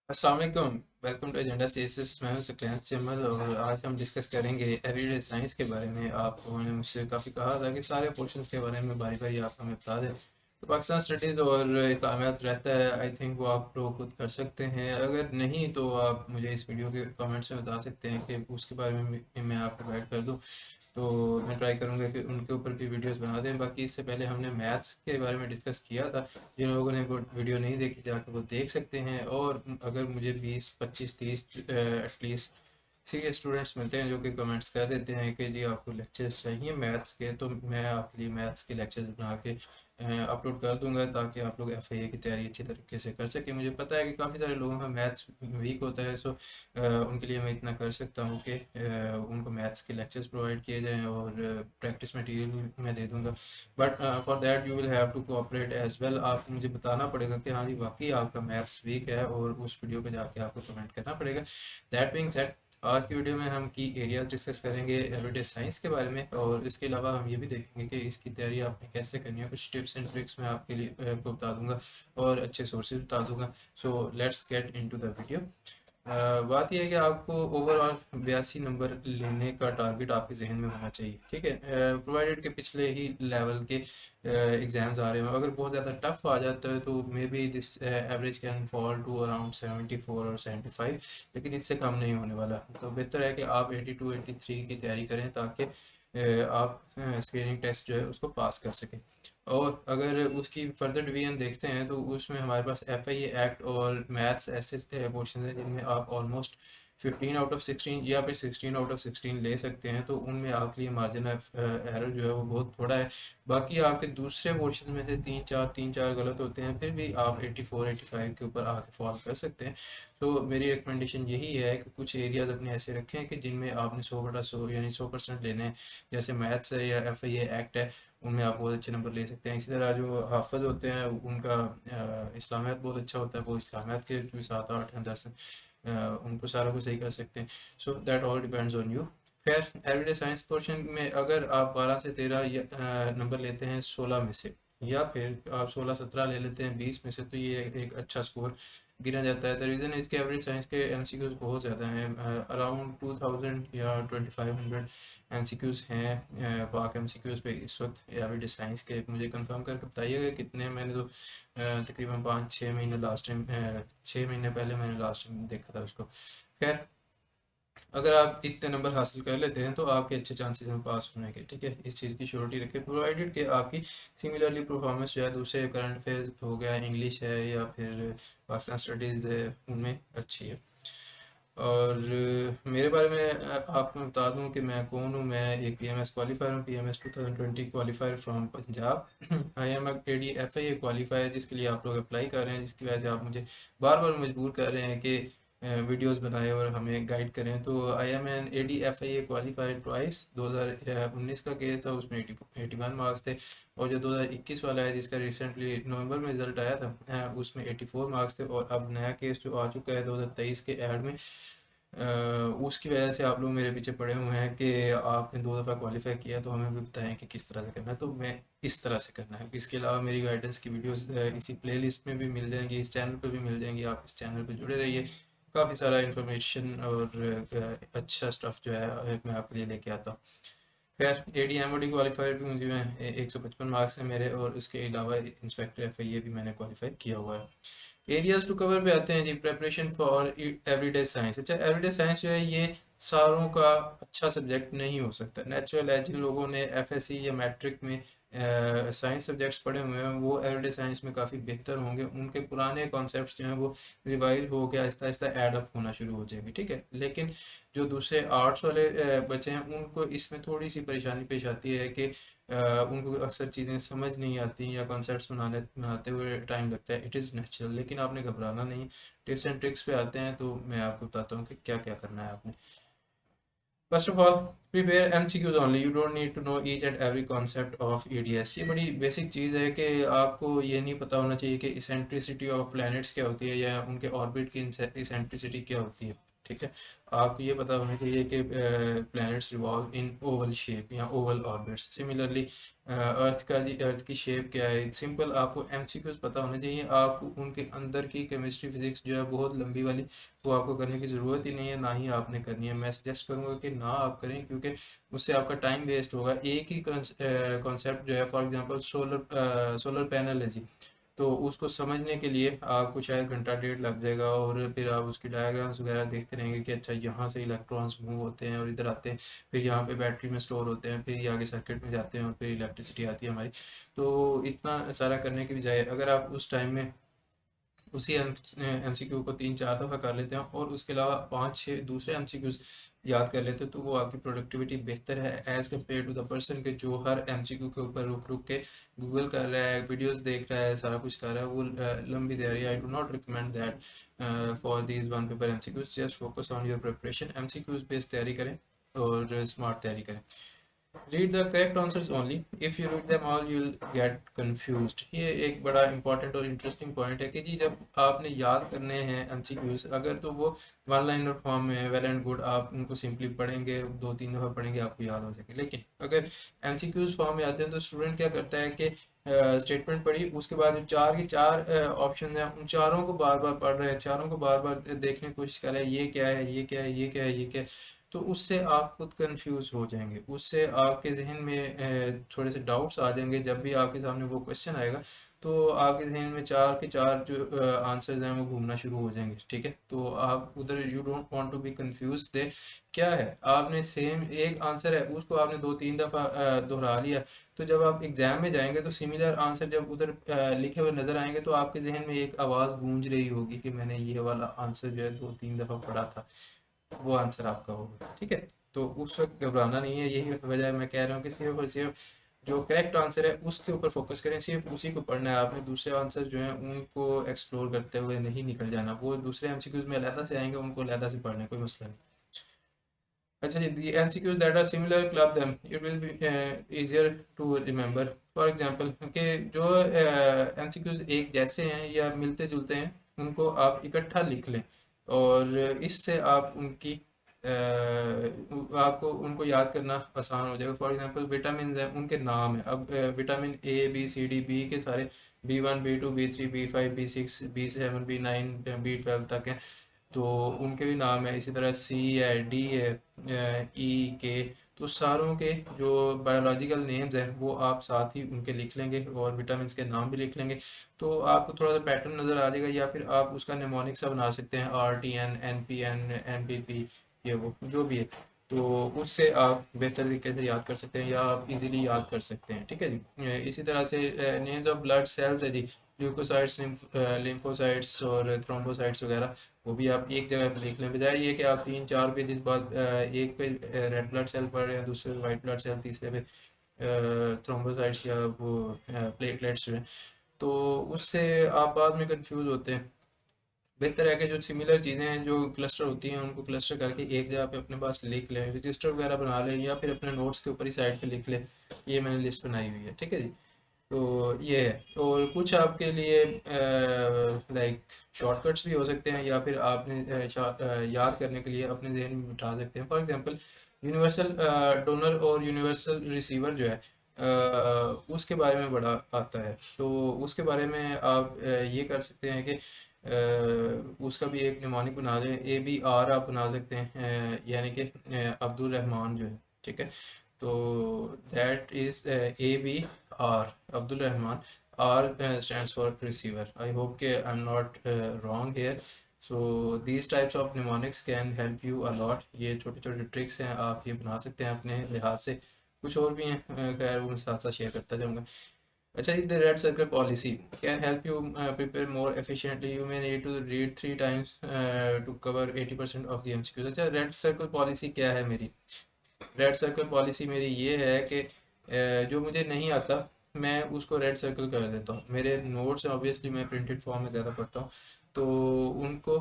अस्सलाम वालेकुम। Welcome to agenda CSS. मैं हूं सकलैन जमल और आज हम डिस्कस करेंगे एवरीडे साइंस के बारे में। आप लोगों ने मुझसे काफ़ी कहा था कि सारे पोर्शंस के बारे में बारी बारी आप हमें बता दें। तो पाकिस्तान स्टडीज़ और इस्लामियात रहता है, आई थिंक वो आप लोग खुद कर सकते हैं। अगर नहीं तो आप मुझे इस वीडियो के कमेंट्स में बता सकते हैं कि उसके बारे में भी मैं आपको गाइड कर दूँ। तो मैं ट्राई करूँगा कि उनके ऊपर भी वीडियोस बना दें। बाकी इससे पहले हमने मैथ्स के बारे में डिस्कस किया था। जिन लोगों ने वो वीडियो नहीं देखी जाकर वो देख सकते हैं। और अगर मुझे 20 25 30 एटलीस्ट सीरियस स्टूडेंट्स मिलते हैं जो कि कमेंट्स कर देते हैं कि जी आपको लेक्चर्स चाहिए मैथ्स के, तो मैं आपके लिए मैथ्स के लेक्चर्स बना के अपलोड कर दूंगा ताकि आप लोग एफआईए की तैयारी अच्छी तरीके से कर सकें। मुझे पता है कि काफ़ी सारे लोगों का मैथ्स वीक होता है, सो उनके लिए मैं इतना कर सकता हूँ कि उनको मैथ्स के लेक्चर्स प्रोवाइड किए जाएँ और प्रैक्टिस मटेरियल भी मैं दे दूँगा। But for that you will have to cooperate as well. आप मुझे बताना पड़ेगा कि हाँ जी वाकई आपका मैथ्स वीक है और उस वीडियो पे जाके आपको कमेंट करना पड़ेगा। दैट बीइंग सेड, आज की वीडियो में हम की एरियाज डिस्कस करेंगे एवरीडे साइंस के बारे में, और इसके अलावा हम ये भी देखेंगे कि इसकी तैयारी आपने कैसे करनी है। कुछ टिप्स एंड ट्रिक्स मैं आपके लिए को बता दूंगा और अच्छे सोर्सेज बता दूंगा। So let's get into the video. बात यह है कि आपको ओवरऑल 82 नंबर लेने का टारगेट आपके जहन में होना चाहिए, ठीक है। प्रोवाइडेड के पिछले ही लेवल के एग्जाम्स आ रहे हो, अगर बहुत ज़्यादा टफ आ जाता है तो maybe this average can fall to around 74 और 75, लेकिन इससे कम नहीं होने वाला। तो बेहतर है कि आप 82 83 की तैयारी करें ताकि आप स्क्रीनिंग टेस्ट जो है उसको पास कर सकें। और अगर उसकी फर्दर डिवीजन देखते हैं तो उसमें हमारे पास एफआईए एक्ट और मैथ्स ऐसे पोर्शन हैं जिनमें आप ऑलमोस्ट 15 आउट ऑफ 16 या फिर 16 आउट ऑफ 16 ले सकते हैं। तो उनमें आपके लिए मार्जिन ऑफ एरर जो है वो बहुत थोड़ा है। बाकी आपके दूसरे पोर्शन में से तीन चार गलत होते हैं, फिर भी आप 84 85 के ऊपर आके फॉल कर सकते हैं। तो मेरी रिकमेंडेशन यही है कि कुछ एरियाज अपने ऐसे रखें कि जिनमें आपने 100/100 यानी 100% लेने हैं। जैसे मैथ्स है या एफआईए एक्ट है, उनमें आप बहुत अच्छे नंबर ले सकते हैं। इसी तरह जो हाफज होते हैं उनका इस्लामियात बहुत अच्छा होता है, वो इस्लामियात के जो 7 8 10 उनको सारा कुछ सही कर सकते हैं। So that all depends on you. खैर, एवरीडे साइंस पोर्शन में अगर आप 12 से 13 नंबर लेते हैं 16 में से, या फिर आप 16 17 ले लेते हैं 20 में से, तो ये एक अच्छा स्कोर गिना जाता है। द रीज़न इसके एवरेज साइंस के एमसीक्यूज बहुत ज़्यादा हैं, अराउंड 2000 या 2500 एमसीक्यूज हैं पाक एमसीक्यूज पे इस वक्त एवरीडे साइंस के। मुझे कंफर्म करके बताइएगा कितने। मैंने तो तकरीबन 5 6 महीने लास्ट टाइम 6 महीने पहले मैंने लास्ट टाइम देखा था उसको। खैर, अगर आप इतने नंबर हासिल कर लेते हैं तो आपके अच्छे चांसेस हैं पास होने के, ठीक है। इस चीज़ की श्योरिटी रखें, प्रोवाइडेड कि आपकी सिमिलरली परफॉर्मेंस जो है दूसरे करंट अफेयर्स हो गया, इंग्लिश है या फिर पाकिस्तान स्टडीज़ है, उनमें अच्छी है। और मेरे बारे में आपको मैं बता दूं कि मैं कौन हूँ। मैं एक पीएमएस क्वालिफायर हूँ, PMS 2020 qualifier from Punjab. I am AD FIA qualifier, जिसके लिए आप लोग अप्लाई कर रहे हैं, जिसकी वजह से आप मुझे बार बार मजबूर कर रहे हैं कि वीडियोस बनाएं और हमें गाइड करें। तो I am an AD FIA qualifier twice. 2019 का केस था, उसमें 81 मार्क्स थे। और जो 2021 वाला है जिसका रिसेंटली नवंबर में रिजल्ट आया था, उसमें 84 मार्क्स थे। और अब नया केस जो आ चुका है 2023 के एड में, उसकी वजह से आप लोग मेरे पीछे पड़े हुए हैं कि आपने 2 दफ़ा क्वालिफाई किया तो हमें भी बताएं कि किस तरह से करना है। तो मैं इस तरह से करना है। इसके अलावा मेरी गाइडेंस की वीडियोस इसी प्लेलिस्ट में भी मिल जाएंगी, इस चैनल पे भी मिल जाएंगी। आप इस चैनल पे जुड़े रहिए, काफ़ी सारा इंफॉर्मेशन और अच्छा स्टफ जो है मैं आपके लिए लेके आता हूँ। खैर, एडी एमओडी क्वालिफायर भी मुझे मैं 155 मार्क्स हैं मेरे, और उसके अलावा इंस्पेक्टर एफआईए भी मैंने क्वालिफाई किया हुआ है। एरियाज टू कवर पे आते हैं जी। Preparation for everyday science. अच्छा, एवरीडे साइंस जो है ये सारों का अच्छा सब्जेक्ट नहीं हो सकता। नेचुरल है, जिन लोगों ने एफएससी या मैट्रिक में साइंस सब्जेक्ट्स पढ़े हुए हैं वो एवरीडे साइंस में काफ़ी बेहतर होंगे। उनके पुराने कॉन्सेप्ट्स जो हैं वो रिवाइज हो के आहिस्ता आहिस्ता ऐड अप होना शुरू हो जाएंगे, ठीक है। लेकिन जो दूसरे आर्ट्स वाले बच्चे हैं उनको इसमें थोड़ी सी परेशानी पेश आती है कि उनको अक्सर चीज़ें समझ नहीं आती या कॉन्सेप्ट्स बनाते हुए टाइम लगता है। इट इज़ नेचुरल, लेकिन आपने घबराना नहीं। टिप्स एंड ट्रिक्स पे आते हैं तो मैं आपको बताता हूँ कि क्या क्या करना है आपने। First of all, prepare MCQs only. You don't need to know each and every concept of EDS. ये बड़ी बेसिक चीज़ है कि आपको ये नहीं पता होना चाहिए कि इसेंट्रिसिटी ऑफ प्लैनेट्स क्या होती है या उनके ऑर्बिट की इसेंट्रिसिटी क्या होती है, ठीक है। आपको ये पता होना चाहिए कि प्लैनेट्स रिवॉल्व इन ओवल शेप या ओवल ऑर्बिट्स। सिमिलरली अर्थ की शेप क्या है, सिंपल आपको एमसीक्यूज पता होने चाहिए। आपको उनके अंदर की केमिस्ट्री फिजिक्स जो है बहुत लंबी वाली, वो आपको करने की ज़रूरत ही नहीं है, ना ही आपने करनी है। मैं सजेस्ट करूँगा कि ना आप करें, क्योंकि उससे आपका टाइम वेस्ट होगा। एक ही कॉन्सेप्ट जो है, फॉर एग्जांपल सोलर पैनल है जी, तो उसको समझने के लिए आपको शायद घंटा डेढ़ लग जाएगा, और फिर आप उसकी डायग्राम्स वगैरह देखते रहेंगे कि अच्छा यहाँ से इलेक्ट्रॉन्स मूव होते हैं और इधर आते हैं, फिर यहाँ पे बैटरी में स्टोर होते हैं, फिर ये आगे सर्किट में जाते हैं और फिर इलेक्ट्रिसिटी आती है हमारी। तो इतना सारा करने की बजाय अगर आप उस टाइम में उसी एमसीक्यू को 3-4 दफ़ा कर लेते हैं और उसके अलावा 5-6 दूसरे एमसीक्यूज याद कर लेते हैं, तो वो आपकी प्रोडक्टिविटी बेहतर है as compared to the person के जो हर एमसीक्यू के ऊपर रुक रुक के गूगल कर रहा है, वीडियोस देख रहा है, सारा कुछ कर रहा है। वो लंबी तैयारी, आई do not recommend that for these one paper MCQs. Just focus on your preparation, MCQs based तैयारी करें और स्मार्ट तैयारी करें। Read the correct answers only, if you read them all you will get confused. ये एक बड़ा important और interesting point है कि जी जब आपने याद करने हैं एमसीक्यूज, अगर तो वो वन लाइनर फॉर्म में, वेल एंड गुड, आप उनको सिंपली पढ़ेंगे, 2-3 दफ़ा पढ़ेंगे, आपको याद हो जाएंगे। लेकिन अगर एमसीक्यूज फॉर्म में आते हैं तो स्टूडेंट क्या करता है कि स्टेटमेंट पढ़ी, उसके बाद जो चार के चार ऑप्शन हैं, उन चारों को बार बार पढ़ रहे हैं, चारों को बार बार देखने की कोशिश कर रहे हैं, ये क्या है, ये क्या है, ये क्या है, ये क्या है। तो उससे आप खुद कंफ्यूज हो जाएंगे, उससे आपके जहन में थोड़े से डाउट्स आ जाएंगे। जब भी आपके सामने वो क्वेश्चन आएगा तो आपके जहन में चार के चार जो आंसर्स हैं वो घूमना शुरू हो जाएंगे, ठीक है। तो आप उधर, you don't want to be confuse दे। क्या है, आपने सेम एक आंसर है, उसको आपने 2-3 दफ़ा दोहरा लिया, तो जब आप एग्जाम में जाएंगे तो सिमिलर आंसर जब उधर लिखे हुए नजर आएंगे तो आपके जहन में एक आवाज़ गूंज रही होगी कि मैंने ये वाला आंसर जो है 2-3 दफ़ा पढ़ा था, वो आंसर आपका होगा, ठीक है। तो उस वक्त घबराना नहीं है। यही वजह मैं कह रहा हूँ कि सिर्फ और सिर्फ जो करेक्ट आंसर है उसके ऊपर फोकस करें, सिर्फ उसी को पढ़ना है आपने। दूसरे आंसर जो हैं उनको एक्सप्लोर करते हुए नहीं निकल जाना, वो दूसरे एमसीक्यूज में अलहदा से आएंगे, उनको अलहदा से पढ़ना है, कोई मसला नहीं। अच्छा जी, the MCQs that are similar club them, it will be easier to remember। For example कि जो MCQs एक जैसे हैं या मिलते जुलते हैं, उनको आप इकट्ठा लिख लें, और इससे आप उनकी आपको उनको याद करना आसान हो जाएगा। फॉर एग्जांपल विटामिन हैं, उनके नाम है। अब vitamin A B C D B के सारे B1 B2 B3 B5 B6 B7 B9 B12 तक हैं, तो उनके भी नाम है। इसी तरह सी है, डी है, ई के, तो सारों के जो बायोलॉजिकल नेम्स हैं वो आप साथ ही उनके लिख लेंगे और विटामिन के नाम भी लिख लेंगे, तो आपको थोड़ा सा पैटर्न नज़र आ जाएगा। या फिर आप उसका नेमोनिक सा बना सकते हैं, RTN NPN NPP, ये वो जो भी है, तो उससे आप बेहतर तरीके से याद कर सकते हैं या आप इजीली याद कर सकते हैं, ठीक है जी। इसी तरह से नेम्स ऑफ ब्लड सेल्स है जी, ल्यूकोसाइट्स, लिम्फोसाइट्स और थ्रोम्बोसाइट्स वगैरह, वो भी आप एक जगह पे लिख लें, बजाय ये कि आप 3-4 पेज बाद एक पे रेड ब्लड सेल पढ़ रहे हैं, दूसरे पे वाइट ब्लड सेल, तीसरे पे थ्रोम्बोसाइट्स या वो प्लेटलेट्स जो हैं, तो उससे आप बाद में कंफ्यूज होते हैं। बेहतर है कि जो सिमिलर चीज़ें हैं, जो क्लस्टर होती हैं, उनको क्लस्टर करके एक जगह पे अपने पास लिख लें, रजिस्टर वगैरह बना लें, या फिर अपने नोट्स के ऊपर ही साइड पे लिख लें। ये मैंने लिस्ट बनाई हुई है, ठीक है जी। तो ये है, और कुछ आपके लिए लाइक शॉर्टकट्स भी हो सकते हैं, या फिर आपने याद करने के लिए अपने जहन में बिठा सकते हैं। फॉर एग्जांपल यूनिवर्सल डोनर और यूनिवर्सल रिसीवर जो है, उसके बारे में बड़ा आता है, तो उसके बारे में आप ये कर सकते हैं कि उसका भी एक निमोनिक बना लें। ABR आप बना सकते हैं, यानी कि अब्दुल रहमान जो है, ठीक है। तो that is ABR, Abdul Rahman. R stands for receiver. I hope कि I'm not wrong here. So these types of mnemonics can help you a lot. ये छोटे छोटे ट्रिक्स हैं, आप ये बना सकते हैं अपने लिहाज से। कुछ और भी हैं, खैर वो मैं साथ साथ शेयर करता जाऊँगा। अच्छा, the red circle policy can help you prepare more efficiently. You may need to read 3 times to cover 80% of the MCQs। अच्छा, रेड सर्कल पॉलिसी क्या है मेरी? रेड सर्कल पॉलिसी मेरी ये है कि जो मुझे नहीं आता मैं उसको रेड सर्कल कर देता हूँ। मेरे नोट्स ऑब्वियसली मैं प्रिंटेड फॉर्म में ज़्यादा पढ़ता हूँ, तो उनको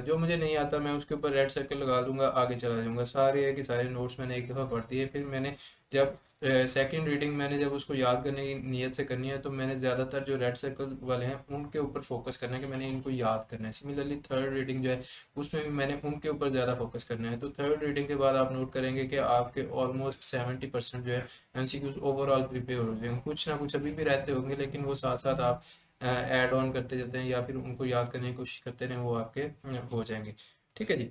जो मुझे नहीं आता मैं उसके ऊपर रेड सर्कल लगा दूंगा, आगे चला जाऊंगा। सारे के सारे नोट्स मैंने एक दफ़ा पढ़ दिए। फिर मैंने जब सेकंड रीडिंग मैंने जब उसको याद करने की नीयत से करनी है, तो मैंने ज़्यादातर जो रेड सर्कल वाले हैं उनके ऊपर फोकस करना है कि मैंने इनको याद करना है। सिमिलरली थर्ड रीडिंग जो है उसमें भी मैंने उनके ऊपर ज़्यादा फोकस करना है। तो थर्ड रीडिंग के बाद आप नोट करेंगे कि आपके ऑलमोस्ट 70% जो है एमसीक्यूज ओवरऑल प्रिपेयर हो जाएंगे। कुछ ना कुछ अभी भी रहते होंगे, लेकिन वो साथ साथ आप ऐड ऑन करते जाते हैं या फिर उनको याद करने की कोशिश करते रहें, वो आपके हो जाएंगे। ठीक है जी।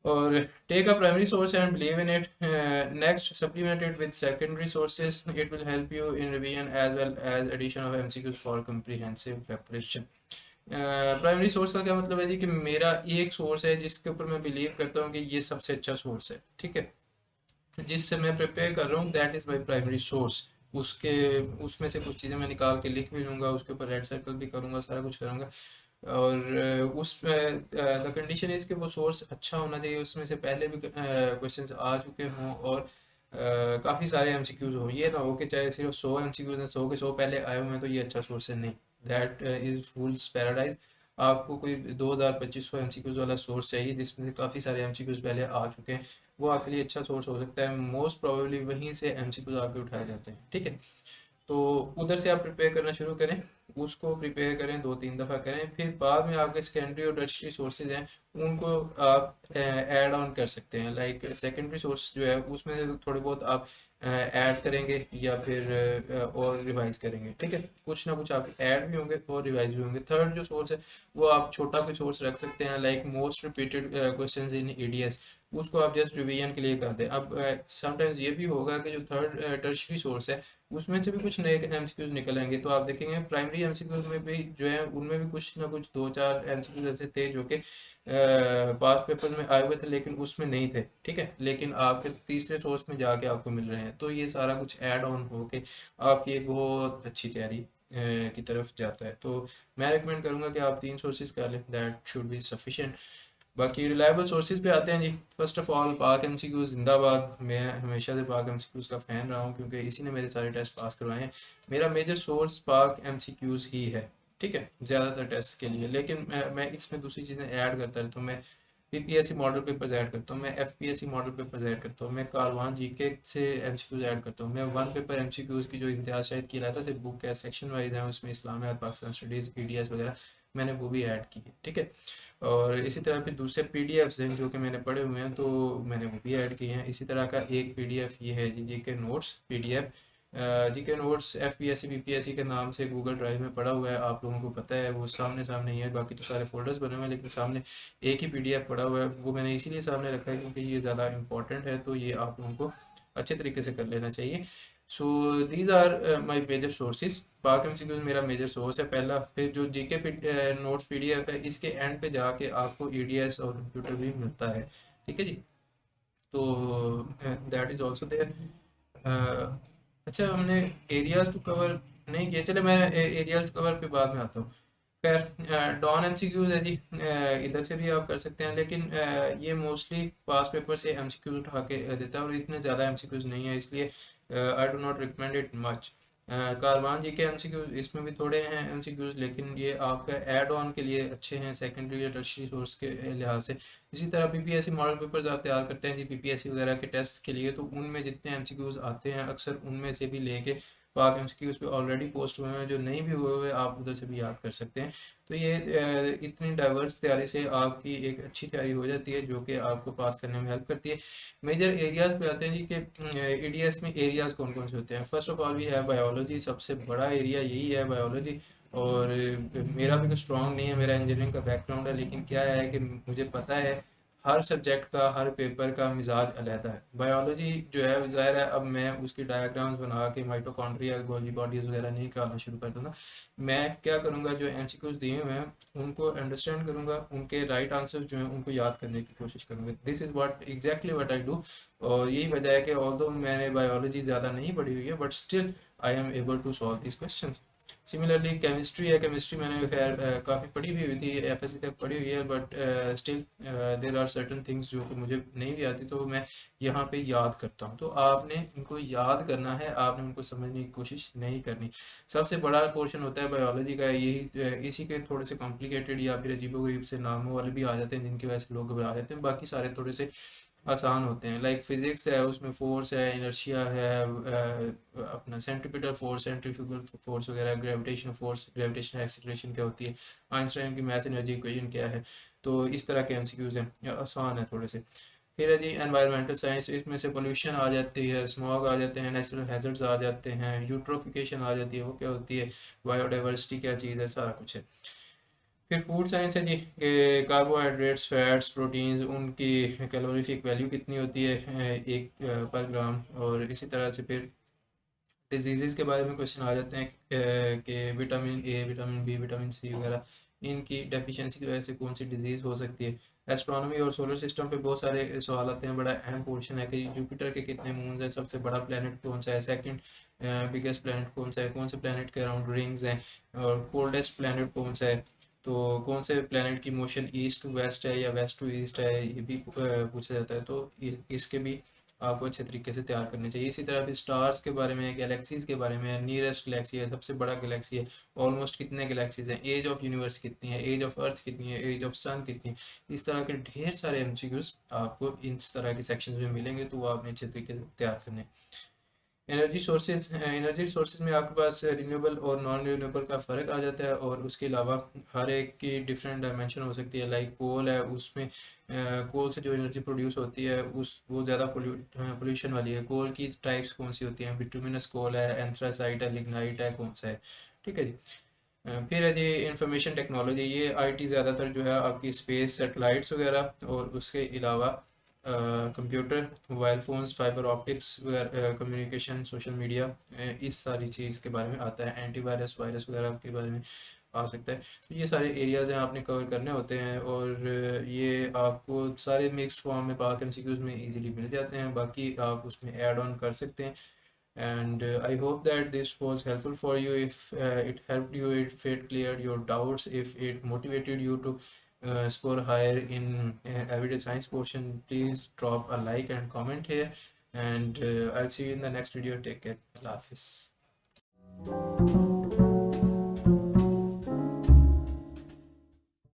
और take a primary source and believe in it. Next, supplement it with secondary sources, it will help you in revision as well as addition of MCQs for comprehensive preparation. Primary source का क्या मतलब है जी, कि मेरा एक source है जिसके ऊपर मैं बिलीव करता हूँ कि ये सबसे अच्छा सोर्स है। ठीक है, जिससे मैं प्रिपेयर कर रहा हूँ, that is my primary source. उसके उसमें से कुछ चीज़ें मैं निकाल के लिख भी लूँगा, उसके ऊपर रेड सर्कल भी करूँगा, सारा कुछ करूँगा। और उस द कंडीशन इज़ कि वो सोर्स अच्छा होना चाहिए, उसमें से पहले भी क्वेश्चंस आ चुके हों और काफ़ी सारे एमसीक्यूज हों। ये ना हो कि चाहे सिर्फ 100 एमसीक्यूज हैं, 100 के 100 पहले आए हुए हैं तो ये अच्छा सोर्स है, नहीं। That is fools paradise. आपको कोई 2000-2500 एमसीक्यूज वाला सोर्स चाहिए जिसमें से काफ़ी सारे एमसीक्यूज पहले आ चुके हैं। वो आपके लिए अच्छा सोर्स हो सकता है। मोस्ट प्रोबेबली वहीं से एमसीक्यूज आपके उठाए जाते हैं। ठीक है, तो उधर से आप प्रिपेयर करना शुरू करें, उसको प्रिपेयर करें, 2-3 दफ़ा करें। फिर बाद में आपके सेकेंडरी और टर्शियरी सोर्सेज हैं, उनको आप ऐड ऑन कर सकते हैं। लाइक सेकेंडरी सोर्स जो है उसमें से थोड़े बहुत आप ऐड करेंगे या फिर और रिवाइज करेंगे। ठीक है, कुछ ना कुछ आपके ऐड भी होंगे और रिवाइज भी होंगे। थर्ड जो सोर्स है वो आप छोटा कोई सोर्स रख सकते हैं, like most repeated questions in EDS, उसको आप जस्ट रिवीजन के लिए कर दें। अब समटाइम्स ये भी होगा कि जो थर्ड टर्शियरी सोर्स है उसमें से भी कुछ नए एमसीक्यूज निकल आएंगे, तो आप देखेंगे प्राइमरी एमसीक्यूज में भी जो है उनमें भी कुछ ना कुछ 2-4 एमसीक्यूज ऐसे थे जो कि पास पेपर में आए हुए थे लेकिन उसमें नहीं थे। ठीक है, लेकिन आपके तीसरे सोर्स में जाके आपको मिल रहे हैं। तो ये सारा कुछ ऐड ऑन होके आपकी एक बहुत अच्छी तैयारी की तरफ जाता है। तो मैं रिकमेंड करूंगा कि आप 3 सोर्सेज कर लें, दैट शुड बी सफिशिएंट। बाकी रिलायबल सोर्सेज पे आते हैं जी। फर्स्ट ऑफ ऑल पाक एमसीक्यूज जिंदाबाद। मैं हमेशा से पाक एमसीक्यूज का फ़ैन रहा हूँ क्योंकि इसी ने मेरे सारे टेस्ट पास करवाए हैं। मेरा मेजर सोर्स पाक एमसीक्यूज ही है। ठीक है, ज़्यादातर टेस्ट के लिए। लेकिन मैं इसमें दूसरी चीज़ें ऐड करता रहता हूँ। मैं पीपीएससी मॉडल पेपर्स ऐड करता हूँ, मैं एफपीएससी मॉडल पेपर्स ऐड करता हूँ, मैं कारवान जीके से एमसीक्यूज ऐड करता हूँ, मैं वन पेपर एमसीक्यूज की जो इम्तियाज शायद की लाता था बुक है, सेक्शन वाइज है उसमें, इस्लामियात, पाकिस्तान स्टडीज़, पीडीएस वगैरह, मैंने वो भी ऐड की है। ठीक है, और इसी तरह फिर दूसरे पीडीएफ्स हैं जो कि मैंने पढ़े हुए हैं, तो मैंने वो भी ऐड किए हैं। इसी तरह का एक पीडीएफ ये है जी, GK notes PDF. GK notes FPSC BPSC के नाम से गूगल ड्राइव में पड़ा हुआ है, आप लोगों को पता है, वो सामने सामने ही है। बाकी तो सारे फोल्डर्स बने हुए हैं लेकिन सामने एक ही पीडीएफ पड़ा हुआ है। वो मैंने इसीलिए सामने रखा है क्योंकि ये ज़्यादा इंपॉर्टेंट है, तो ये आप लोगों को अच्छे तरीके से कर लेना चाहिए। So these are my major sources. Pak MCQs मेरा मेजर सोर्स है पहला। फिर जो जीके नोट्स पीडीएफ है, इसके एंड पे जाके आपको ईडीएस और कंप्यूटर भी मिलता है। ठीक है जी, तो दैट इज ऑल्सो देयर। अच्छा, हमने एरियाज टू कवर नहीं किया, चले मैं एरियाज टू कवर पे बाद में आता हूँ। खैर, डॉन एमसीक्यूज है जी, इधर से भी आप कर सकते हैं, लेकिन ये मोस्टली पास पेपर से एमसीक्यूज उठा के देता है और इतने ज़्यादा एमसीक्यूज नहीं है, इसलिए I do not recommend it much. Karwan ji के एमसीक्यूज इसमें भी थोड़े हैं एमसीक्यूज, लेकिन ये आपका ऐड ऑन के लिए अच्छे हैं, सेकेंडरी या टर्शियरी सोर्स के लिहाज से। इसी तरह पीपीएससी मॉडल पेपर्स आप तैयार करते हैं जी पीपीएससी वगैरह के टेस्ट के लिए, तो उनमें जितने एमसीक्यूज आते हैं अक्सर उनमें से भी लेके पाक एमसीक्यूज पे ऑलरेडी पोस्ट हुए हैं, जो नहीं भी हुए हुए आप उधर से भी याद कर सकते हैं। तो ये इतनी डाइवर्स तैयारी से आपकी एक अच्छी तैयारी हो जाती है जो कि आपको पास करने में हेल्प करती है। मेजर एरियाज पे आते हैं जी कि ईडीएस में एरियाज कौन कौन से होते हैं। फर्स्ट ऑफ ऑल वी है बायोलॉजी, सबसे बड़ा एरिया यही है बायोलॉजी। और मेरा भी कुछ स्ट्रॉन्ग नहीं है, मेरा इंजीनियरिंग का बैकग्राउंड है, लेकिन क्या है कि मुझे पता है हर सब्जेक्ट का, हर पेपर का मिजाज अलग है। बायोलॉजी जो है ज़ाहिर है अब मैं उसकी डायग्राम्स बना के माइटोकॉन्ड्रिया, गोल्जी बॉडीज़ वगैरह नहीं निकालना शुरू कर दूंगा। मैं क्या करूंगा, जो एमसीक्यूज दिए हुए हैं उनको अंडरस्टैंड करूंगा, उनके राइट आंसर्स जो हैं उनको याद करने की कोशिश करूंगा। This is what exactly what I do. और यही वजह है कि ऑल्दो मैंने बायोलॉजी ज़्यादा नहीं पढ़ी हुई है, but still I am able to solve this question. Similarly chemistry है, केमिस्ट्री मैंने खैर काफ़ी पढ़ी भी हुई थी, एफएससी तक पढ़ी हुई है, but still there are certain things जो कि मुझे नहीं भी आती, तो मैं यहाँ पे याद करता हूँ। तो आपने इनको याद करना है, आपने उनको समझने की कोशिश नहीं करनी। सबसे बड़ा पोर्शन होता है बायोलॉजी का, यही इसी के थोड़े से कॉम्प्लिकेटेड या फिर अजीबोगरीब से नामों वाले भी आ जाते हैं, जिनकी वजह से लोग घबरा जाते हैं। बाकी सारे थोड़े से आसान होते हैं। लाइक फिजिक्स है, उसमें फोर्स है, इनर्शिया है, अपना सेंट्रीपिटल फोर्स, सेंट्रीफ्यूगल फोर्स वगैरह, ग्रेविटेशन फोर्स, ग्रेविटेशन एक्सीलरेशन क्या होती है, आइंस्टाइन की मैथ एनर्जी इक्वेशन क्या है। तो इस तरह के एमसीक्यूज हैं, आसान है थोड़े से। फिर है जी एनवायरमेंटल साइंस, इसमें से पोल्यूशन आ जाती है, स्मॉग आ जाते हैं, नेचुरल हैजर्ड्स आ जाते हैं, यूट्रोफिकेशन आ जाती है, वो क्या होती है, बायोडाइवर्सिटी क्या चीज़ है, सारा कुछ है। फिर फूड साइंस है जी, कि कार्बोहाइड्रेट्स, फैट्स, प्रोटीन्स, उनकी कैलोरीफिक वैल्यू कितनी होती है एक पर ग्राम। और इसी तरह से फिर डिजीज़ के बारे में क्वेश्चन आ जाते हैं कि vitamin A, vitamin B, vitamin C वगैरह, इनकी डेफिशिएंसी की वजह से कौन सी डिजीज़ हो सकती है। एस्ट्रोनॉमी और सोलर सिस्टम पे बहुत सारे सवाल आते हैं। बड़ा अहम पोर्शन है कि जुपिटर के कितने मून्स हैं, सबसे बड़ा प्लेनेट कौन सा है, सेकंड बिगेस्ट प्लेनेट कौन सा है, कौन से प्लेनेट के अराउंड रिंग्स हैं, और कोल्डेस्ट प्लेनेट कौन सा है, तो कौन से प्लेनेट की मोशन ईस्ट टू वेस्ट है या वेस्ट टू ईस्ट है, ये भी पूछा जाता है। तो इसके भी आपको अच्छे तरीके से तैयार करने चाहिए। इसी तरह फिर स्टार्स के बारे में, गैलेक्सीज के बारे में, नियरेस्ट गैलेक्सी है, सबसे बड़ा गैलेक्सी है, ऑलमोस्ट कितने गैलेक्सीज हैं, एज ऑफ यूनिवर्स कितनी है, एज ऑफ अर्थ कितनी है, एज ऑफ सन कितनी है। इस तरह के ढेर सारे एमसीक्यूज आपको इस तरह के सेक्शंस में मिलेंगे, तो वो आपने अच्छे तरीके से तैयार करने हैं। एनर्जी सोर्सेज में आपके पास रिन्यूएबल और नॉन रिन्यूएबल का फ़र्क आ जाता है, और उसके अलावा हर एक की डिफरेंट डायमेंशन हो सकती है। लाइक कोल है, उसमें कोल से जो एनर्जी प्रोड्यूस होती है उस वो ज़्यादा पोल्यूशन वाली है। कोल की टाइप्स कौन सी होती हैं, बिटुमिनस कोल है, एंथ्रासाइट है, लिग्नाइट है, कौन सा है। ठीक है जी। फिर है जी इंफॉर्मेशन टेक्नोलॉजी, ये आईटी ज़्यादातर जो है आपकी स्पेस सेटेलाइट्स वगैरह, और उसके अलावा computer, mobile phones, fibre optics वगैरह, कम्युनिकेशन, सोशल मीडिया, इस सारी चीज़ के बारे में आता है। एंटीवायरस, वायरस वगैरह के बारे में आ सकता है। तो ये सारे एरियाज़ हैं, आपने कवर करने होते हैं, और ये आपको सारे मिक्स फॉर्म में पाक एमसीक्यूज़ में इजीली मिल जाते हैं। बाकी आप उसमें ऐड ऑन कर सकते हैं। And I hope that this was helpful for you. If it helped you, if it cleared your doubts, if it motivated you to score higher in everyday science portion, please drop a like and comment here. And I'll see you in the next video. Take care. Allah Hafiz.